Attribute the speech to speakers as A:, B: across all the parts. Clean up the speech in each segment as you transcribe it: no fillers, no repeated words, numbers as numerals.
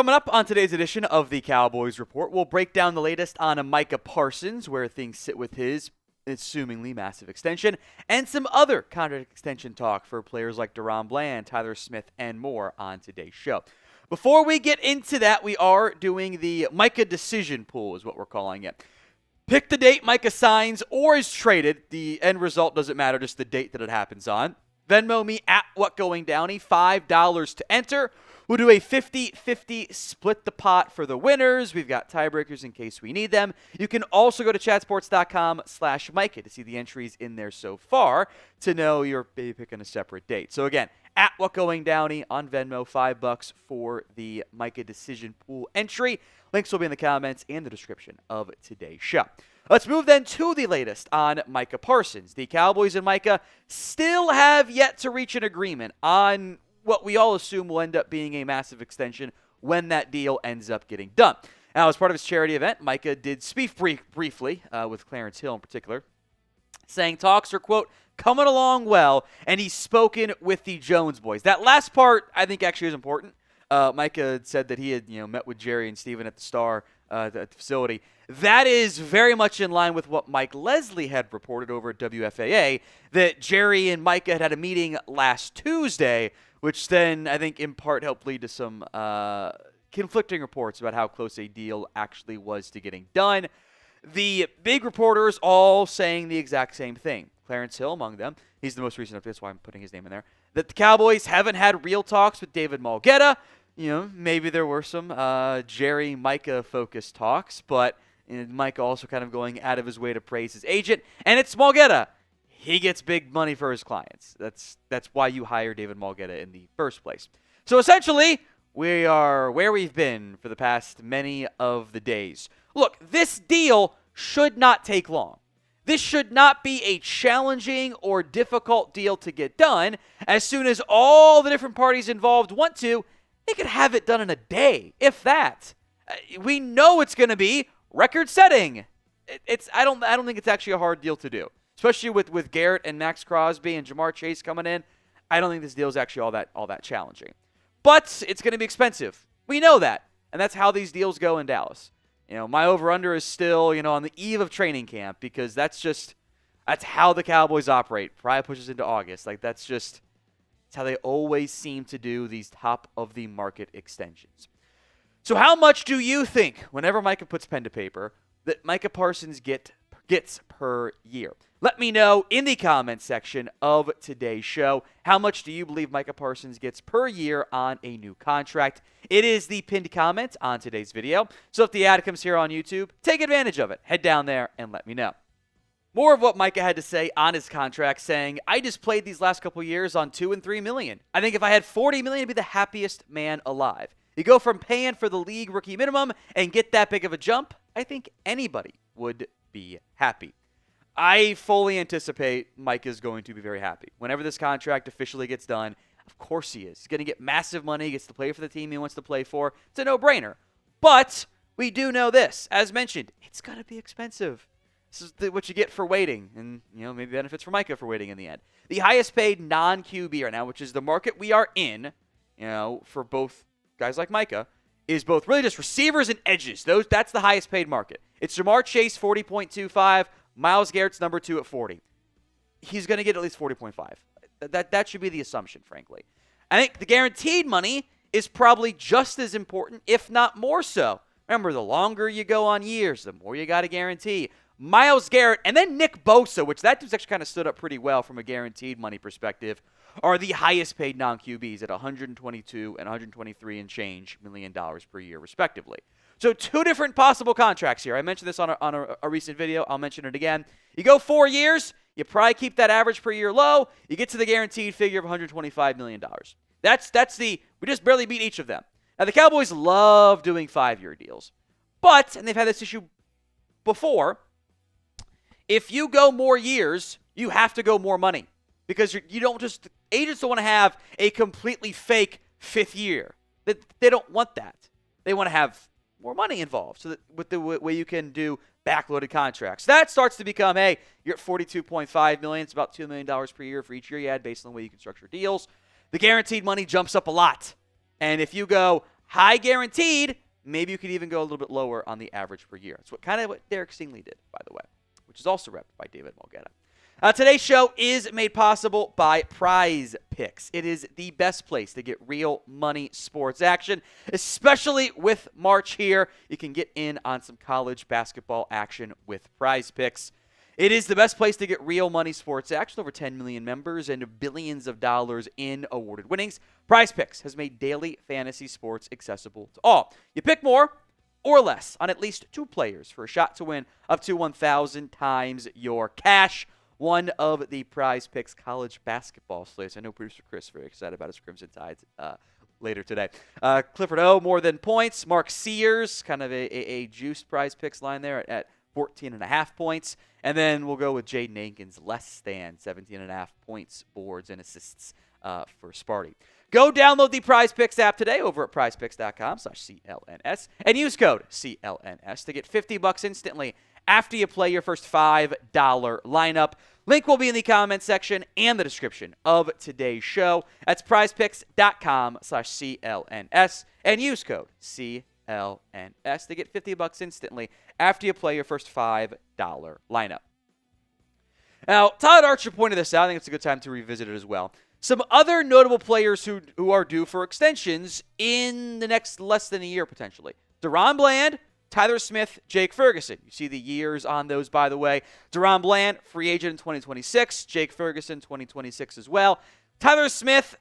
A: Coming up on today's edition of the Cowboys Report, we'll break down the latest on Micah Parsons, where things sit with his assumingly massive extension, and some other contract extension talk for players like DaRon Bland, Tyler Smith, and more on today's show. Before we get into that, we are doing the Micah decision pool, is what we're calling it. Pick the date Micah signs or is traded. The end result doesn't matter, just the date that it happens on. Venmo me at WhatGoingDowney, $5 to enter. We'll do a 50-50 split the pot for the winners. We've got tiebreakers in case we need them. You can also go to chatsports.com/Micah to see the entries in there so far to know you're maybe picking a separate date. So again, at WhatGoingDowney on Venmo, $5 for the Micah decision pool entry. Links will be in the comments and the description of today's show. Let's move then to the latest on Micah Parsons. The Cowboys and Micah still have yet to reach an agreement on what we all assume will end up being a massive extension when that deal ends up getting done. Now, as part of his charity event, Micah did speak briefly with Clarence Hill in particular, saying talks are, quote, coming along well, and he's spoken with the Jones boys. That last part, I think, actually is important. Micah said that he had met with Jerry and Steven at the Star at the facility. That is very much in line with what Mike Leslie had reported over at WFAA, that Jerry and Micah had a meeting last Tuesday, which then I think in part helped lead to some conflicting reports about how close a deal actually was to getting done. The big reporters all saying the exact same thing. Clarence Hill among them. He's the most recent update, that's why I'm putting his name in there. That the Cowboys haven't had real talks with David Mulgeta. Maybe there were some Jerry-Micah-focused talks, but Micah also kind of going out of his way to praise his agent. And it's Mulgeta. He gets big money for his clients. That's why you hire David Mulgeta in the first place. So essentially, we are where we've been for the past many of the days. Look, this deal should not take long. This should not be a challenging or difficult deal to get done. As soon as all the different parties involved want to, they could have it done in a day, if that. We know it's going to be record-setting. I don't think it's actually a hard deal to do. Especially with Garrett and Max Crosby and Jamar Chase coming in, I don't think this deal is actually all that challenging. But it's going to be expensive. We know that, and that's how these deals go in Dallas. My over/under is still on the eve of training camp because that's how the Cowboys operate. Probably pushes into August. That's how they always seem to do these top of the market extensions. So how much do you think, whenever Micah puts pen to paper, that Micah Parsons gets per year? Let me know in the comments section of today's show. How much do you believe Micah Parsons gets per year on a new contract? It is the pinned comment on today's video. So if the ad comes here on YouTube, take advantage of it. Head down there and let me know. More of what Micah had to say on his contract, saying, I just played these last couple years on $2 and $3 million. I think if I had $40 million, I'd be the happiest man alive. You go from paying for the league rookie minimum and get that big of a jump, I think anybody would be happy. I fully anticipate Mike is going to be very happy. Whenever this contract officially gets done, of course he is. He's going to get massive money. He gets to play for the team he wants to play for. It's a no-brainer. But we do know this. As mentioned, it's going to be expensive. This is what you get for waiting, and maybe benefits for Micah for waiting in the end. The highest paid non-QB right now, which is the market we are in, for both guys like Micah, is both really just receivers and edges. That's the highest paid market. It's Jamar Chase, 40.25. Myles Garrett's number 2 at 40. He's going to get at least 40.5. That should be the assumption, frankly. I think the guaranteed money is probably just as important, if not more so. Remember, the longer you go on years, the more you got to guarantee. Myles Garrett and then Nick Bosa, which that dude's actually kind of stood up pretty well from a guaranteed money perspective, are the highest paid non-QBs at $122 and $123 and change million per year, respectively. So 2 different possible contracts here. I mentioned this on a recent video. I'll mention it again. You go 4 years, you probably keep that average per year low. You get to the guaranteed figure of $125 million. We just barely beat each of them. Now, the Cowboys love doing 5-year deals. But, and they've had this issue before, if you go more years, you have to go more money. Because agents don't want to have a completely fake 5th year. They don't want that. They want to have more money involved, so that with the way you can do backloaded contracts. That starts to become, hey, you're at $42.5 million. It's about $2 million per year for each year you add based on the way you can structure deals. The guaranteed money jumps up a lot. And if you go high guaranteed, maybe you could even go a little bit lower on the average per year. That's what Derek Stingley did, by the way, which is also repped by David Mulgeta. Today's show is made possible by PrizePicks. It is the best place to get real money sports action, especially with March here. You can get in on some college basketball action with PrizePicks. It is the best place to get real money sports action. Over 10 million members and billions of dollars in awarded winnings. PrizePicks has made daily fantasy sports accessible to all. You pick more or less on at least 2 players for a shot to win up to 1,000 times your cash. One of the PrizePicks college basketball slates. I know producer Chris very excited about his Crimson Tides later today. Clifford O, more than points. Mark Sears, kind of a juiced PrizePicks line there at 14.5 points. And then we'll go with Jaden Aikens, less than 17.5 points, boards, and assists for Sparty. Go download the PrizePicks app today over at prizepicks.com/CLNS and use code CLNS to get $50 instantly after you play your first $5 lineup. Link will be in the comment section and the description of today's show. That's prizepicks.com/CLNS and use code CLNS to get $50 instantly after you play your first $5 lineup. Now, Todd Archer pointed this out. I think it's a good time to revisit it as well. Some other notable players who are due for extensions in the next less than a year, potentially. DaRon Bland, Tyler Smith, Jake Ferguson. You see the years on those, by the way. DaRon Bland, free agent in 2026. Jake Ferguson, 2026 as well. Tyler Smith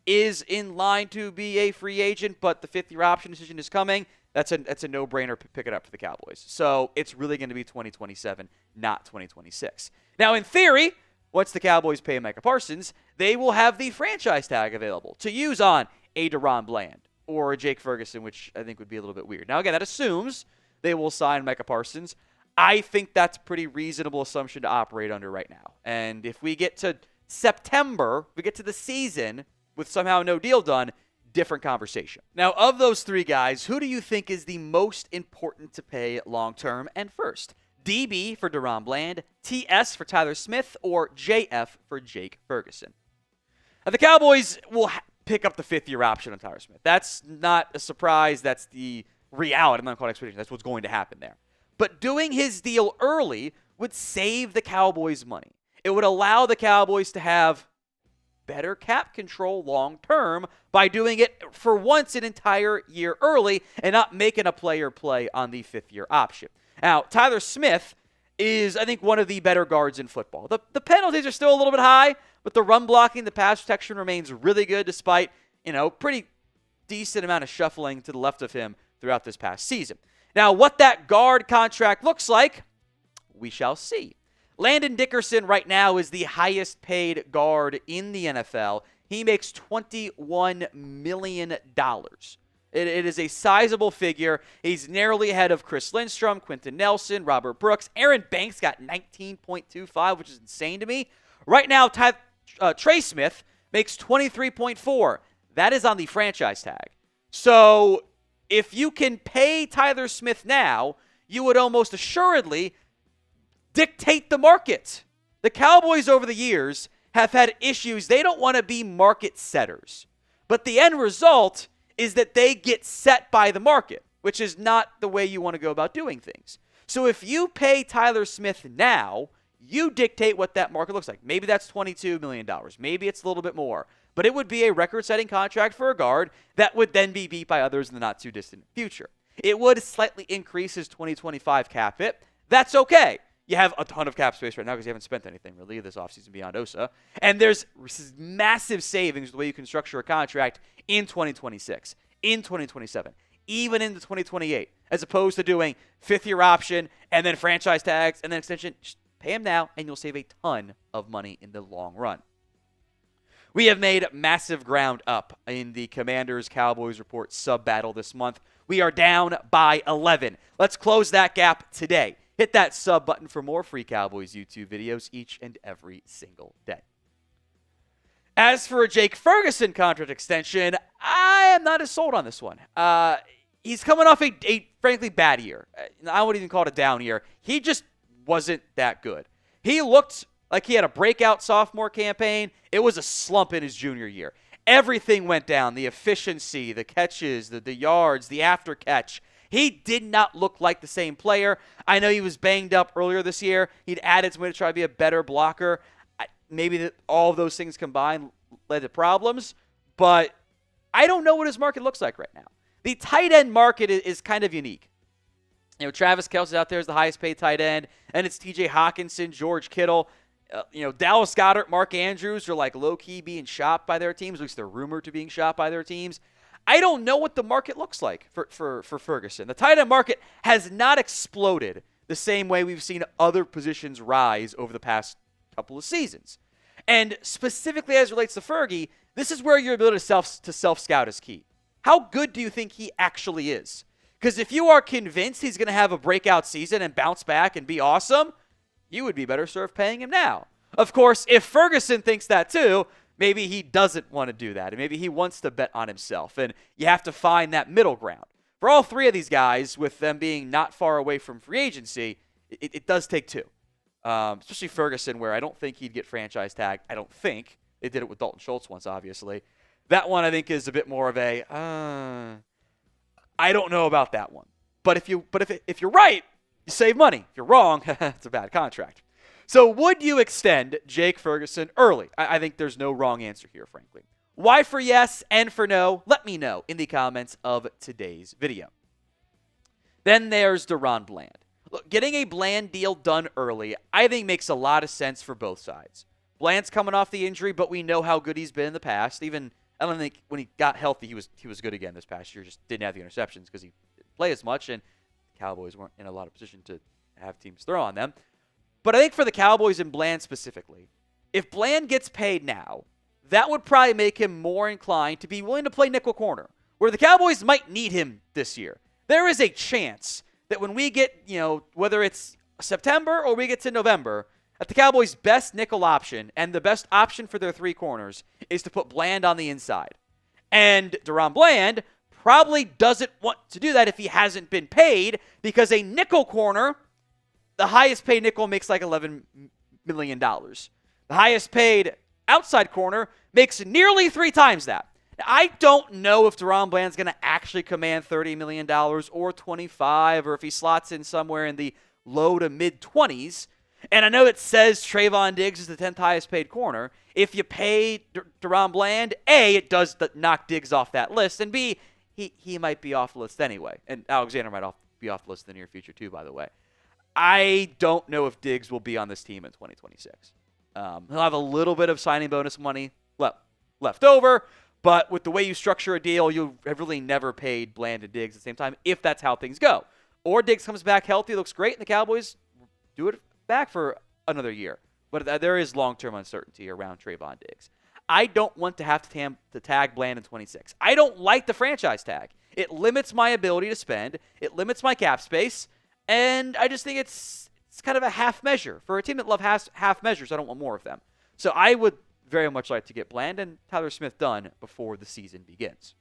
A: is in line to be a free agent, but the 5th-year option decision is coming. That's a no-brainer. Pick it up for the Cowboys. So it's really going to be 2027, not 2026. Now, in theory, once the Cowboys pay Micah Parsons, they will have the franchise tag available to use on a DaRon Bland or a Jake Ferguson, which I think would be a little bit weird. Now, again, that assumes they will sign Micah Parsons. I think that's a pretty reasonable assumption to operate under right now. And if we get to September, we get to the season with somehow no deal done, different conversation. Now, of those 3 guys, who do you think is the most important to pay long-term and first? DB for DaRon Bland, TS for Tyler Smith, or JF for Jake Ferguson? Now, the Cowboys will pick up the 5th-year option on Tyler Smith. That's not a surprise. That's the reality. I'm not calling it expectation. That's what's going to happen there. But doing his deal early would save the Cowboys money. It would allow the Cowboys to have better cap control long-term by doing it for once an entire year early and not making a player play on the 5th-year option. Now, Tyler Smith is, I think, one of the better guards in football. The penalties are still a little bit high, but the run blocking, the pass protection remains really good despite, pretty decent amount of shuffling to the left of him throughout this past season. Now, what that guard contract looks like, we shall see. Landon Dickerson right now is the highest paid guard in the NFL. He makes $21 million. It is a sizable figure. He's narrowly ahead of Chris Lindstrom, Quentin Nelson, Robert Brooks. Aaron Banks got 19.25, which is insane to me. Right now, Trey Smith makes 23.4. That is on the franchise tag. So if you can pay Tyler Smith now, you would almost assuredly dictate the market. The Cowboys over the years have had issues. They don't want to be market setters. But the end result is that they get set by the market, which is not the way you want to go about doing things. So if you pay Tyler Smith now, you dictate what that market looks like. Maybe that's $22 million. Maybe it's a little bit more. But it would be a record-setting contract for a guard that would then be beat by others in the not-too-distant future. It would slightly increase his 2025 cap hit. That's okay. You have a ton of cap space right now because you haven't spent anything really this offseason beyond Osa. And there's massive savings the way you can structure a contract in 2026, in 2027, even into 2028, as opposed to doing 5th-year option and then franchise tags and then extension. Just pay him now, and you'll save a ton of money in the long run. We have made massive ground up in the Commanders-Cowboys Report sub-battle this month. We are down by 11. Let's close that gap today. Hit that sub button for more free Cowboys YouTube videos each and every single day. As for a Jake Ferguson contract extension, I am not as sold on this one. He's coming off a frankly bad year. I wouldn't even call it a down year. He just wasn't that good. He looked like he had a breakout sophomore campaign. It was a slump in his junior year. Everything went down. The efficiency, the catches, the yards, the after catch. He did not look like the same player. I know he was banged up earlier this year. He'd added some way to try to be a better blocker. Maybe all of those things combined led to problems, but I don't know what his market looks like right now. The tight end market is kind of unique. Travis Kelce's out there as the highest paid tight end, and it's TJ Hawkinson, George Kittle. Dallas Goedert, Mark Andrews are like low-key being shopped by their teams. At least they're rumored to being shopped by their teams. I don't know what the market looks like for Ferguson. The tight end market has not exploded the same way we've seen other positions rise over the past couple of seasons. And specifically as it relates to Fergie, this is where your ability to self-scout is key. How good do you think he actually is? Because if you are convinced he's going to have a breakout season and bounce back and be awesome, you would be better served paying him now. Of course, if Ferguson thinks that too, maybe he doesn't want to do that, and maybe he wants to bet on himself, and you have to find that middle ground. For all three of these guys, with them being not far away from free agency, it does take two. Especially Ferguson, where I don't think he'd get franchise tagged. I don't think. They did it with Dalton Schultz once, obviously. That one, I think, is a bit more of a, I don't know about that one. But if you're right, you save money. If you're wrong, it's a bad contract. So would you extend Jake Ferguson early? I think there's no wrong answer here, frankly. Why for yes and for no? Let me know in the comments of today's video. Then there's DaRon Bland. Look, getting a Bland deal done early, I think makes a lot of sense for both sides. Bland's coming off the injury, but we know how good he's been in the past. Even, I don't think when he got healthy, he was good again this past year. Just didn't have the interceptions because he didn't play as much, and the Cowboys weren't in a lot of position to have teams throw on them. But I think for the Cowboys and Bland specifically, if Bland gets paid now, that would probably make him more inclined to be willing to play nickel corner, where the Cowboys might need him this year. There is a chance that when we get, whether it's September or we get to November, that the Cowboys' best nickel option and the best option for their three corners is to put Bland on the inside. And DaRon Bland probably doesn't want to do that if he hasn't been paid, because a nickel corner, the highest paid nickel makes like $11 million. The highest paid outside corner makes nearly 3 times that. I don't know if DaRon Bland's going to actually command $30 million or $25, or if he slots in somewhere in the low to mid-20s. And I know it says Trayvon Diggs is the 10th highest paid corner. If you pay DaRon Bland, A, it does knock Diggs off that list, and B, he might be off the list anyway. And Alexander might be off the list in the near future too, by the way. I don't know if Diggs will be on this team in 2026. He'll have a little bit of signing bonus money left over, but with the way you structure a deal, you have really never paid Bland and Diggs at the same time, if that's how things go. Or Diggs comes back healthy, looks great, and the Cowboys do it back for another year. But there is long-term uncertainty around Trayvon Diggs. I don't want to have to tag Bland in 26. I don't like the franchise tag. It limits my ability to spend. It limits my cap space. And I just think it's kind of a half measure. For a team that loves half measures, I don't want more of them. So I would very much like to get Bland and Tyler Smith done before the season begins.